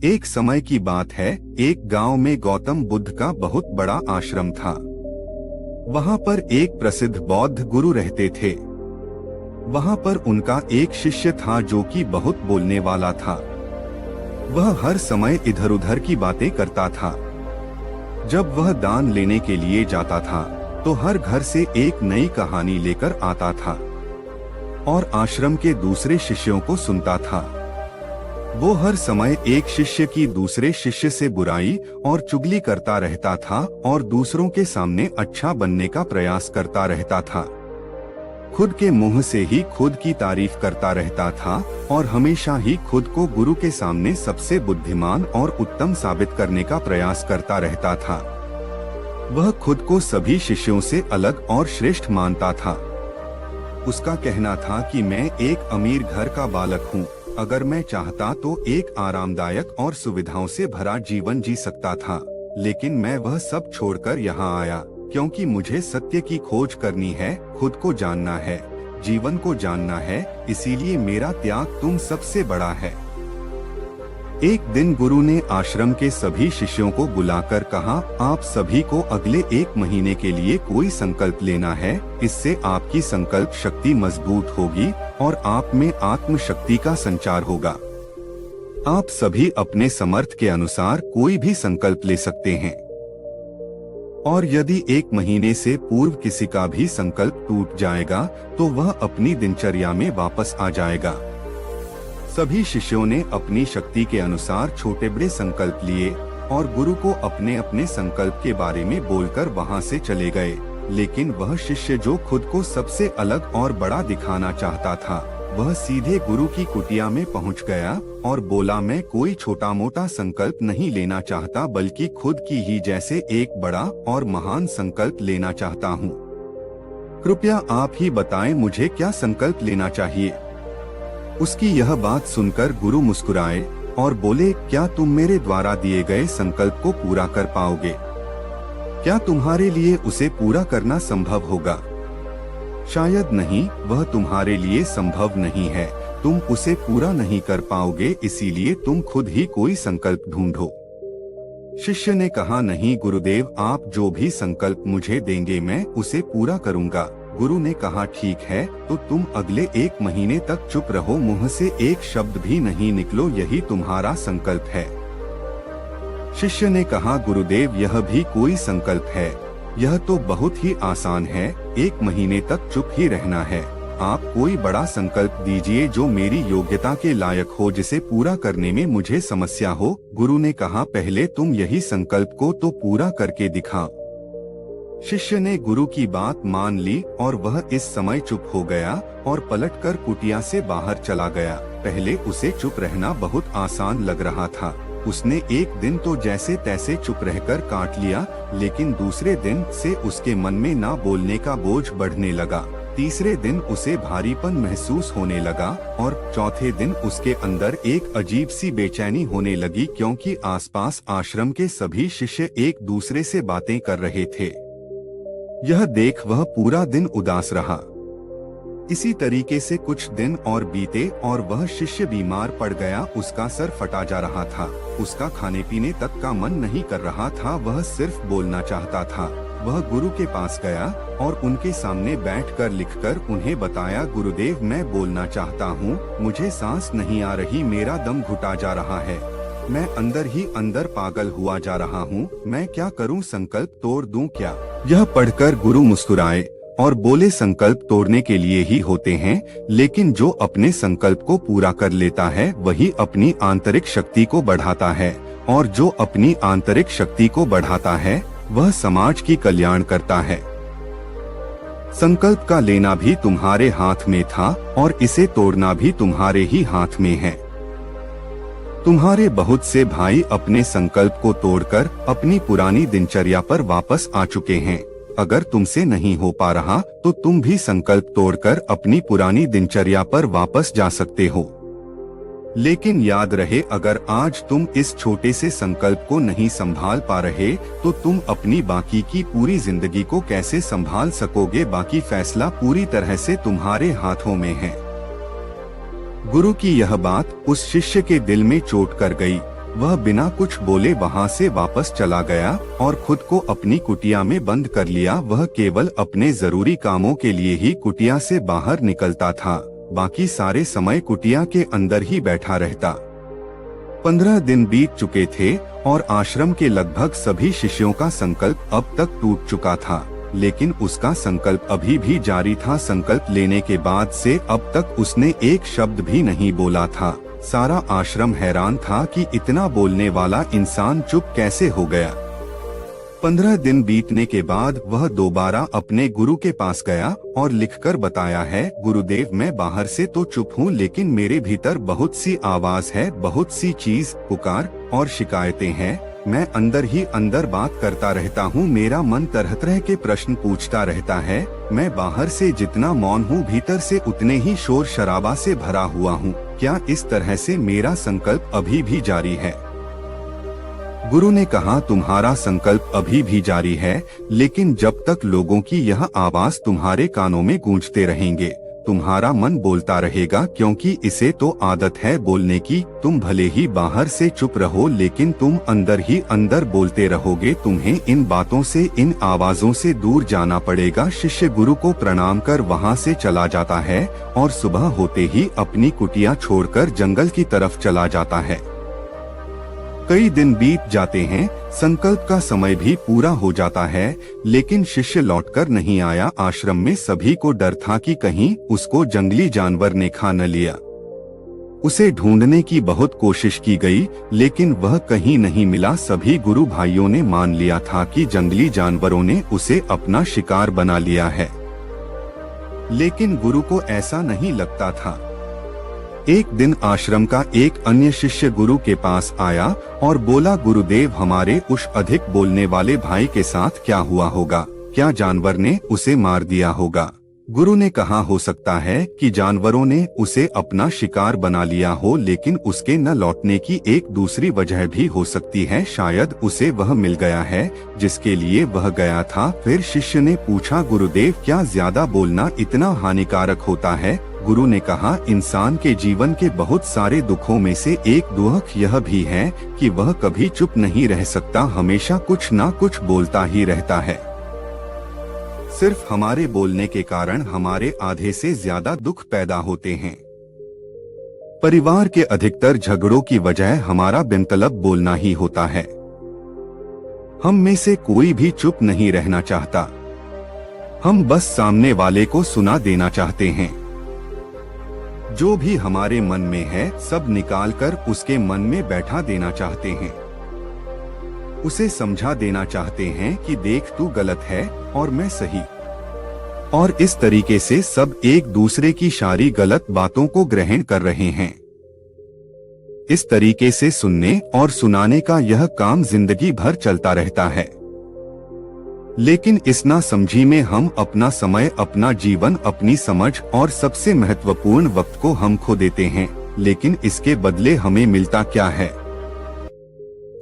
एक समय की बात है, एक गांव में गौतम बुद्ध का बहुत बड़ा आश्रम था। वहां पर एक प्रसिद्ध बौद्ध गुरु रहते थे। वहां पर उनका एक शिष्य था जो कि बहुत बोलने वाला था। वह हर समय इधर उधर की बातें करता था। जब वह दान लेने के लिए जाता था तो हर घर से एक नई कहानी लेकर आता था और आश्रम के दूसरे शिष्यों को सुनता था। वो हर समय एक शिष्य की दूसरे शिष्य से बुराई और चुगली करता रहता था और दूसरों के सामने अच्छा बनने का प्रयास करता रहता था। खुद के मुंह से ही खुद की तारीफ करता रहता था और हमेशा ही खुद को गुरु के सामने सबसे बुद्धिमान और उत्तम साबित करने का प्रयास करता रहता था। वह खुद को सभी शिष्यों से अलग और श्रेष्ठ मानता था। उसका कहना था कि मैं एक अमीर घर का बालक हूँ। अगर मैं चाहता तो एक आरामदायक और सुविधाओं से भरा जीवन जी सकता था, लेकिन मैं वह सब छोड़कर यहाँ आया क्योंकि मुझे सत्य की खोज करनी है, खुद को जानना है, जीवन को जानना है। इसीलिए मेरा त्याग तुम सबसे बड़ा है। एक दिन गुरु ने आश्रम के सभी शिष्यों को बुलाकर कहा, आप सभी को अगले 1 महीने के लिए कोई संकल्प लेना है। इससे आपकी संकल्प शक्ति मजबूत होगी और आप में आत्म शक्ति का संचार होगा। आप सभी अपने समर्थ के अनुसार कोई भी संकल्प ले सकते हैं और यदि 1 महीने से पूर्व किसी का भी संकल्प टूट जाएगा तो वह अपनी दिनचर्या में वापस आ जाएगा। सभी शिष्यों ने अपनी शक्ति के अनुसार छोटे बड़े संकल्प लिए और गुरु को अपने अपने संकल्प के बारे में बोलकर वहां से चले गए। लेकिन वह शिष्य जो खुद को सबसे अलग और बड़ा दिखाना चाहता था, वह सीधे गुरु की कुटिया में पहुंच गया और बोला, मैं कोई छोटा मोटा संकल्प नहीं लेना चाहता, बल्कि खुद की ही जैसे एक बड़ा और महान संकल्प लेना चाहता हूँ। कृपया आप ही बताएं मुझे क्या संकल्प लेना चाहिए। उसकी यह बात सुनकर गुरु मुस्कुराए और बोले, क्या तुम मेरे द्वारा दिए गए संकल्प को पूरा कर पाओगे? क्या तुम्हारे लिए उसे पूरा करना संभव होगा? शायद नहीं, वह तुम्हारे लिए संभव नहीं है। तुम उसे पूरा नहीं कर पाओगे, इसीलिए तुम खुद ही कोई संकल्प ढूंढो। शिष्य ने कहा, नहीं गुरुदेव, आप जो भी संकल्प मुझे देंगे मैं उसे पूरा करूंगा। गुरु ने कहा, ठीक है, तो तुम अगले 1 महीने तक चुप रहो, मुंह से एक शब्द भी नहीं निकलो, यही तुम्हारा संकल्प है। शिष्य ने कहा, गुरुदेव, यह भी कोई संकल्प है? यह तो बहुत ही आसान है। 1 महीने तक चुप ही रहना है। आप कोई बड़ा संकल्प दीजिए जो मेरी योग्यता के लायक हो, जिसे पूरा करने में मुझे समस्या हो। गुरु ने कहा, पहले तुम यही संकल्प को तो पूरा करके दिखाओ। शिष्य ने गुरु की बात मान ली और वह इस समय चुप हो गया और पलटकर कुटिया से बाहर चला गया। पहले उसे चुप रहना बहुत आसान लग रहा था। उसने एक दिन तो जैसे तैसे चुप रहकर काट लिया, लेकिन दूसरे दिन से उसके मन में ना बोलने का बोझ बढ़ने लगा। तीसरे दिन उसे भारीपन महसूस होने लगा और चौथे दिन उसके अंदर एक अजीब सी बेचैनी होने लगी, क्योंकि आसपास आश्रम के सभी शिष्य एक दूसरे से बातें कर रहे थे। यह देख वह पूरा दिन उदास रहा। इसी तरीके से कुछ दिन और बीते और वह शिष्य बीमार पड़ गया। उसका सर फटा जा रहा था। उसका खाने पीने तक का मन नहीं कर रहा था, वह सिर्फ बोलना चाहता था। वह गुरु के पास गया और उनके सामने बैठकर लिखकर उन्हें बताया, गुरुदेव, मैं बोलना चाहता हूँ, मुझे सांस नहीं आ रही, मेरा दम घुटा जा रहा है, मैं अंदर ही अंदर पागल हुआ जा रहा हूँ, मैं क्या करूँ, संकल्प तोड़ दूं क्या? यह पढ़कर गुरु मुस्कुराए और बोले, संकल्प तोड़ने के लिए ही होते हैं, लेकिन जो अपने संकल्प को पूरा कर लेता है वही अपनी आंतरिक शक्ति को बढ़ाता है, और जो अपनी आंतरिक शक्ति को बढ़ाता है वह समाज की कल्याण करता है। संकल्प का लेना भी तुम्हारे हाथ में था और इसे तोड़ना भी तुम्हारे ही हाथ में है। तुम्हारे बहुत से भाई अपने संकल्प को तोड़कर अपनी पुरानी दिनचर्या पर वापस आ चुके हैं। अगर तुमसे नहीं हो पा रहा तो तुम भी संकल्प तोड़कर अपनी पुरानी दिनचर्या पर वापस जा सकते हो। लेकिन याद रहे, अगर आज तुम इस छोटे से संकल्प को नहीं संभाल पा रहे तो तुम अपनी बाकी की पूरी जिंदगी को कैसे संभाल सकोगे? बाकी फैसला पूरी तरह से तुम्हारे हाथों में है। गुरु की यह बात उस शिष्य के दिल में चोट कर गई। वह बिना कुछ बोले वहां से वापस चला गया और खुद को अपनी कुटिया में बंद कर लिया। वह केवल अपने जरूरी कामों के लिए ही कुटिया से बाहर निकलता था, बाकी सारे समय कुटिया के अंदर ही बैठा रहता। 15 दिन बीत चुके थे और आश्रम के लगभग सभी शिष्यों का संकल्प अब तक टूट चुका था, लेकिन उसका संकल्प अभी भी जारी था। संकल्प लेने के बाद से अब तक उसने एक शब्द भी नहीं बोला था। सारा आश्रम हैरान था कि इतना बोलने वाला इंसान चुप कैसे हो गया। 15 दिन बीतने के बाद वह दोबारा अपने गुरु के पास गया और लिखकर बताया है, गुरुदेव मैं बाहर से तो चुप हूँ, लेकिन मेरे भीतर बहुत सी आवाज है, बहुत सी चीज, पुकार और शिकायतें हैं। मैं अंदर ही अंदर बात करता रहता हूँ। मेरा मन तरह तरह के प्रश्न पूछता रहता है। मैं बाहर से जितना मौन हूँ, भीतर से उतने ही शोर शराबा से भरा हुआ हूँ। क्या इस तरह से मेरा संकल्प अभी भी जारी है? गुरु ने कहा, तुम्हारा संकल्प अभी भी जारी है, लेकिन जब तक लोगों की यह आवाज तुम्हारे कानों में गूंजते रहेंगे, तुम्हारा मन बोलता रहेगा, क्योंकि इसे तो आदत है बोलने की। तुम भले ही बाहर से चुप रहो, लेकिन तुम अंदर ही अंदर बोलते रहोगे। तुम्हें इन बातों से, इन आवाजों से दूर जाना पड़ेगा। शिष्य गुरु को प्रणाम कर वहां से चला जाता है और सुबह होते ही अपनी कुटिया छोड़कर जंगल की तरफ चला जाता है। कई दिन बीत जाते हैं, संकल्प का समय भी पूरा हो जाता है, लेकिन शिष्य लौटकर नहीं आया। आश्रम में सभी को डर था कि कहीं उसको जंगली जानवर ने खा न लिया। उसे ढूंढने की बहुत कोशिश की गई, लेकिन वह कहीं नहीं मिला। सभी गुरु भाइयों ने मान लिया था कि जंगली जानवरों ने उसे अपना शिकार बना लिया है, लेकिन गुरु को ऐसा नहीं लगता था। एक दिन आश्रम का एक अन्य शिष्य गुरु के पास आया और बोला, गुरुदेव हमारे उस अधिक बोलने वाले भाई के साथ क्या हुआ होगा? क्या जानवर ने उसे मार दिया होगा? गुरु ने कहा, हो सकता है कि जानवरों ने उसे अपना शिकार बना लिया हो, लेकिन उसके न लौटने की एक दूसरी वजह भी हो सकती है। शायद उसे वह मिल गया है जिसके लिए वह गया था। फिर शिष्य ने पूछा, गुरुदेव क्या ज्यादा बोलना इतना हानिकारक होता है? गुरु ने कहा, इंसान के जीवन के बहुत सारे दुखों में से एक दुख यह भी है कि वह कभी चुप नहीं रह सकता, हमेशा कुछ ना कुछ बोलता ही रहता है। सिर्फ हमारे बोलने के कारण हमारे आधे से ज्यादा दुख पैदा होते हैं। परिवार के अधिकतर झगड़ों की वजह हमारा बेमतलब बोलना ही होता है। हम में से कोई भी चुप नहीं रहना चाहता, हम बस सामने वाले को सुना देना चाहते हैं। जो भी हमारे मन में है सब निकालकर उसके मन में बैठा देना चाहते हैं। उसे समझा देना चाहते हैं कि देख तू गलत है और मैं सही। और इस तरीके से सब एक दूसरे की सारी गलत बातों को ग्रहण कर रहे हैं। इस तरीके से सुनने और सुनाने का यह काम जिंदगी भर चलता रहता है। लेकिन इस नासमझी में हम अपना समय, अपना जीवन, अपनी समझ और सबसे महत्वपूर्ण वक्त को हम खो देते हैं। लेकिन इसके बदले हमें मिलता क्या है?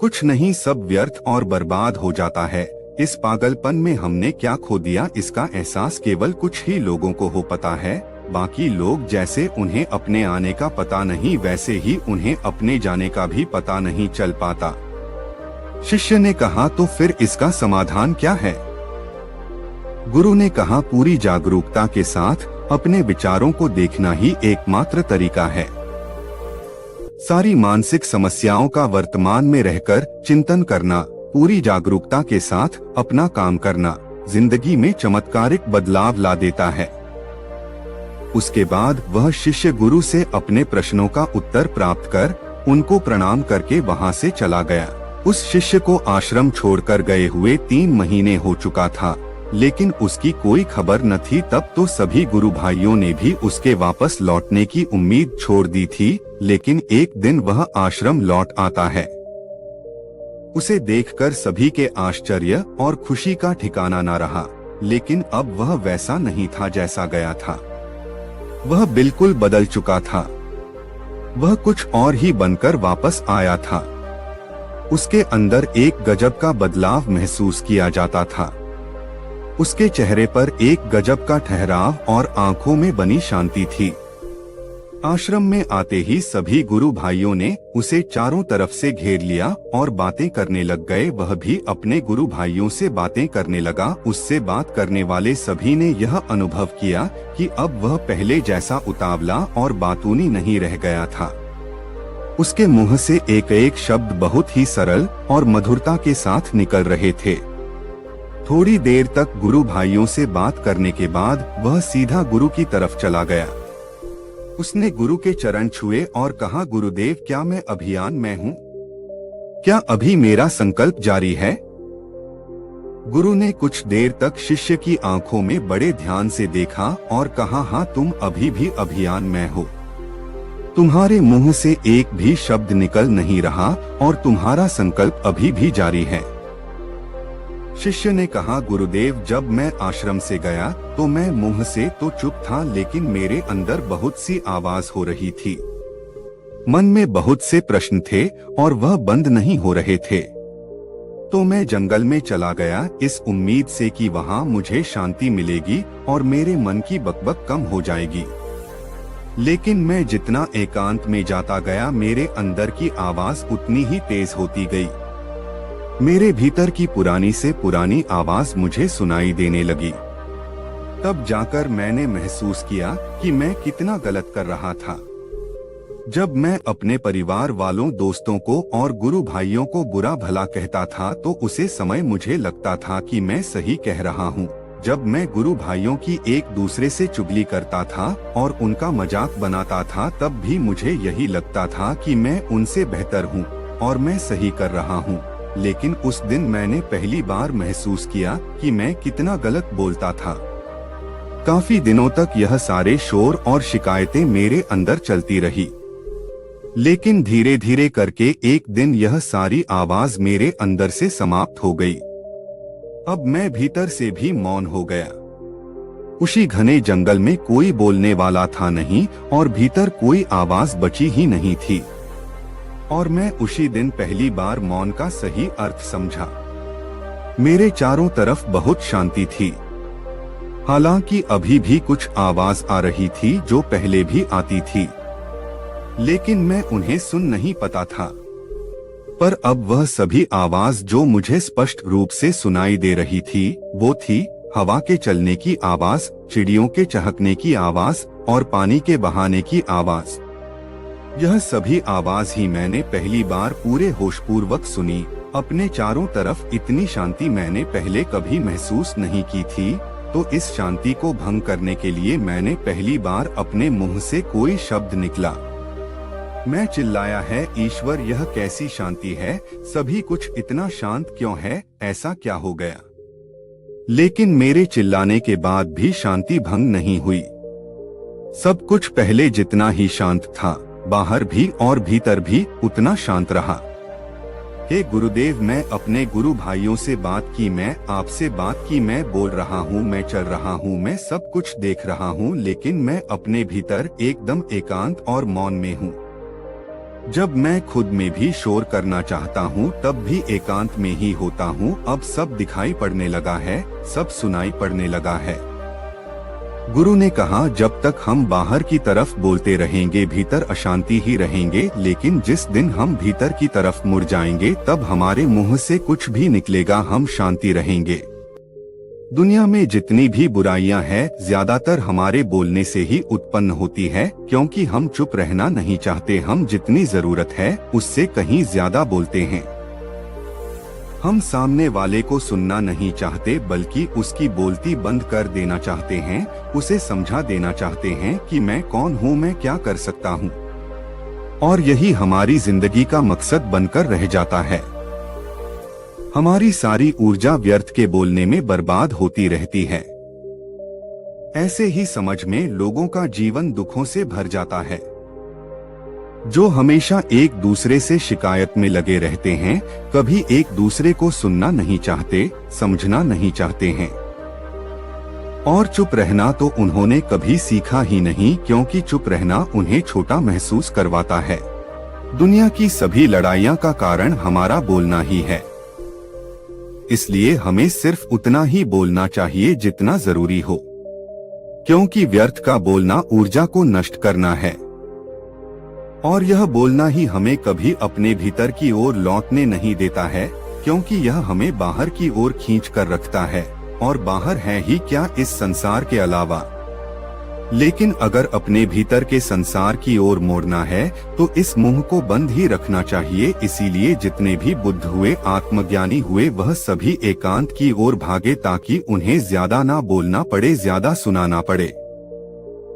कुछ नहीं, सब व्यर्थ और बर्बाद हो जाता है। इस पागलपन में हमने क्या खो दिया, इसका एहसास केवल कुछ ही लोगों को हो पता है। बाकी लोग जैसे उन्हें अपने आने का पता नहीं, वैसे ही उन्हें अपने जाने का भी पता नहीं चल पाता। शिष्य ने कहा, तो फिर इसका समाधान क्या है? गुरु ने कहा, पूरी जागरूकता के साथ अपने विचारों को देखना ही एकमात्र तरीका है। सारी मानसिक समस्याओं का वर्तमान में रहकर चिंतन करना, पूरी जागरूकता के साथ अपना काम करना जिंदगी में चमत्कारिक बदलाव ला देता है। उसके बाद वह शिष्य गुरु से अपने प्रश्नों का उत्तर प्राप्त कर उनको प्रणाम करके वहां से चला गया। उस शिष्य को आश्रम छोड़कर गए हुए 3 महीने हो चुका था, लेकिन उसकी कोई खबर न थी। तब तो सभी गुरु भाइयों ने भी उसके वापस लौटने की उम्मीद छोड़ दी थी। लेकिन एक दिन वह आश्रम लौट आता है। उसे देखकर सभी के आश्चर्य और खुशी का ठिकाना न रहा। लेकिन अब वह वैसा नहीं था जैसा गया था। वह बिल्कुल बदल चुका था। वह कुछ और ही बनकर वापस आया था। उसके अंदर एक गजब का बदलाव महसूस किया जाता था। उसके चेहरे पर एक गजब का ठहराव और आंखों में बनी शांति थी। आश्रम में आते ही सभी गुरु भाइयों ने उसे चारों तरफ से घेर लिया और बातें करने लग गए। वह भी अपने गुरु भाइयों से बातें करने लगा। उससे बात करने वाले सभी ने यह अनुभव किया कि अब वह पहले जैसा उतावला और बातूनी नहीं रह गया था। उसके मुंह से एक एक शब्द बहुत ही सरल और मधुरता के साथ निकल रहे थे। थोड़ी देर तक गुरु भाइयों से बात करने के बाद वह सीधा गुरु की तरफ चला गया। उसने गुरु के चरण छुए और कहा, गुरुदेव, क्या मैं अभियान में हूँ? क्या अभी मेरा संकल्प जारी है? गुरु ने कुछ देर तक शिष्य की आंखों में बड़े ध्यान से देखा और कहा, हाँ, तुम अभी भी अभियान में हो। तुम्हारे मुंह से एक भी शब्द निकल नहीं रहा और तुम्हारा संकल्प अभी भी जारी है। शिष्य ने कहा, गुरुदेव, जब मैं आश्रम से गया तो मैं मुंह से तो चुप था, लेकिन मेरे अंदर बहुत सी आवाज हो रही थी। मन में बहुत से प्रश्न थे और वह बंद नहीं हो रहे थे। तो मैं जंगल में चला गया इस उम्मीद से कि वहां मुझे शांति मिलेगी और मेरे मन की बकबक कम हो जाएगी। लेकिन मैं जितना एकांत में जाता गया, मेरे अंदर की आवाज उतनी ही तेज होती गई। मेरे भीतर की पुरानी से पुरानी आवाज मुझे सुनाई देने लगी। तब जाकर मैंने महसूस किया कि मैं कितना गलत कर रहा था। जब मैं अपने परिवार वालों, दोस्तों को और गुरु भाइयों को बुरा भला कहता था तो उसे समय मुझे लगता था कि मैं सही कह रहा हूँ। जब मैं गुरु भाइयों की एक दूसरे से चुगली करता था और उनका मजाक बनाता था, तब भी मुझे यही लगता था कि मैं उनसे बेहतर हूँ और मैं सही कर रहा हूँ। लेकिन उस दिन मैंने पहली बार महसूस किया कि मैं कितना गलत बोलता था। काफी दिनों तक यह सारे शोर और शिकायतें मेरे अंदर चलती रही, लेकिन धीरे धीरे करके एक दिन यह सारी आवाज मेरे अंदर से समाप्त हो गई। अब मैं भीतर से भी मौन हो गया। उसी घने जंगल में कोई बोलने वाला था नहीं और भीतर कोई आवाज बची ही नहीं थी। और मैं उसी दिन पहली बार मौन का सही अर्थ समझा। मेरे चारों तरफ बहुत शांति थी। हालांकि अभी भी कुछ आवाज आ रही थी जो पहले भी आती थी, लेकिन मैं उन्हें सुन नहीं पाता था। पर अब वह सभी आवाज जो मुझे स्पष्ट रूप से सुनाई दे रही थी, वो थी हवा के चलने की आवाज, चिड़ियों के चहकने की आवाज और पानी के बहाने की आवाज। यह सभी आवाज ही मैंने पहली बार पूरे होशपूर्वक सुनी। अपने चारों तरफ इतनी शांति मैंने पहले कभी महसूस नहीं की थी। तो इस शांति को भंग करने के लिए मैंने पहली बार अपने मुंह से कोई शब्द निकला। मैं चिल्लाया है, ईश्वर, यह कैसी शांति है? सभी कुछ इतना शांत क्यों है? ऐसा क्या हो गया? लेकिन मेरे चिल्लाने के बाद भी शांति भंग नहीं हुई। सब कुछ पहले जितना ही शांत था, बाहर भी और भीतर भी उतना शांत रहा। हे गुरुदेव, मैं अपने गुरु भाइयों से बात की, मैं आपसे बात की, मैं बोल रहा हूँ, मैं चल रहा हूँ, मैं सब कुछ देख रहा हूँ, लेकिन मैं अपने भीतर एकदम एकांत और मौन में हूँ। जब मैं खुद में भी शोर करना चाहता हूँ तब भी एकांत में ही होता हूँ। अब सब दिखाई पड़ने लगा है, सब सुनाई पड़ने लगा है। गुरु ने कहा, जब तक हम बाहर की तरफ बोलते रहेंगे भीतर अशांति ही रहेंगे, लेकिन जिस दिन हम भीतर की तरफ मुड़ जाएंगे तब हमारे मुंह से कुछ भी निकलेगा, हम शांति रहेंगे। दुनिया में जितनी भी बुराइयां हैं, ज्यादातर हमारे बोलने से ही उत्पन्न होती है, क्योंकि हम चुप रहना नहीं चाहते। हम जितनी जरूरत है उससे कहीं ज्यादा बोलते हैं। हम सामने वाले को सुनना नहीं चाहते, बल्कि उसकी बोलती बंद कर देना चाहते हैं। उसे समझा देना चाहते हैं कि मैं कौन हूँ, मैं क्या कर सकता हूँ। और यही हमारी जिंदगी का मकसद बनकर रह जाता है। हमारी सारी ऊर्जा व्यर्थ के बोलने में बर्बाद होती रहती है। ऐसे ही समझ में लोगों का जीवन दुखों से भर जाता है, जो हमेशा एक दूसरे से शिकायत में लगे रहते हैं, कभी एक दूसरे को सुनना नहीं चाहते, समझना नहीं चाहते हैं। और चुप रहना तो उन्होंने कभी सीखा ही नहीं, क्योंकि चुप रहना उन्हें छोटा महसूस करवाता है। दुनिया की सभी लड़ाइयां का कारण हमारा बोलना ही है। इसलिए हमें सिर्फ उतना ही बोलना चाहिए जितना जरूरी हो, क्योंकि व्यर्थ का बोलना ऊर्जा को नष्ट करना है। और यह बोलना ही हमें कभी अपने भीतर की ओर लौटने नहीं देता है, क्योंकि यह हमें बाहर की ओर खींच कर रखता है, और बाहर है ही क्या इस संसार के अलावा। लेकिन अगर अपने भीतर के संसार की ओर मोड़ना है तो इस मुंह को बंद ही रखना चाहिए। इसीलिए जितने भी बुद्ध हुए, आत्मज्ञानी हुए, वह सभी एकांत की ओर भागे ताकि उन्हें ज्यादा ना बोलना पड़े, ज्यादा सुनाना पड़े।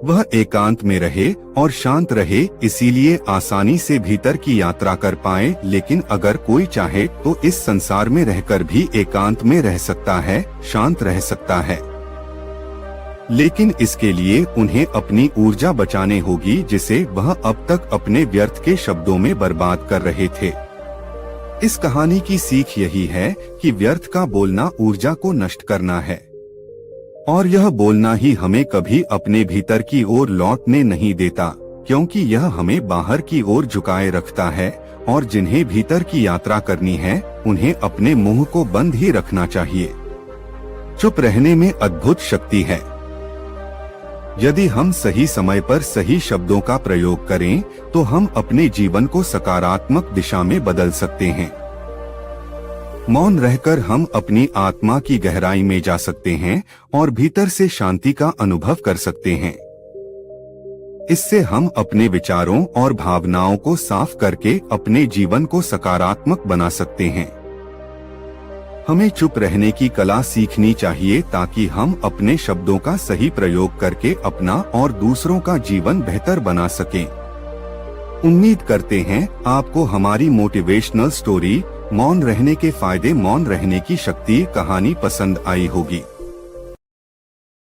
वह एकांत में रहे और शांत रहे, इसीलिए आसानी से भीतर की यात्रा कर पाए। लेकिन अगर कोई चाहे तो इस संसार में रहकर भी एकांत में रह सकता है, शांत रह सकता है। लेकिन इसके लिए उन्हें अपनी ऊर्जा बचाने होगी, जिसे वह अब तक अपने व्यर्थ के शब्दों में बर्बाद कर रहे थे। इस कहानी की सीख यही है कि व्यर्थ का बोलना ऊर्जा को नष्ट करना है, और यह बोलना ही हमें कभी अपने भीतर की ओर लौटने नहीं देता, क्योंकि यह हमें बाहर की ओर झुकाए रखता है। और जिन्हें भीतर की यात्रा करनी है उन्हें अपने मुंह को बंद ही रखना चाहिए। चुप रहने में अद्भुत शक्ति है। यदि हम सही समय पर सही शब्दों का प्रयोग करें तो हम अपने जीवन को सकारात्मक दिशा में बदल सकते हैं। मौन रहकर हम अपनी आत्मा की गहराई में जा सकते हैं और भीतर से शांति का अनुभव कर सकते हैं। इससे हम अपने विचारों और भावनाओं को साफ करके अपने जीवन को सकारात्मक बना सकते हैं। हमें चुप रहने की कला सीखनी चाहिए ताकि हम अपने शब्दों का सही प्रयोग करके अपना और दूसरों का जीवन बेहतर बना सकें। उम्मीद करते हैं आपको हमारी मोटिवेशनल स्टोरी मौन रहने के फायदे, मौन रहने की शक्ति कहानी पसंद आई होगी।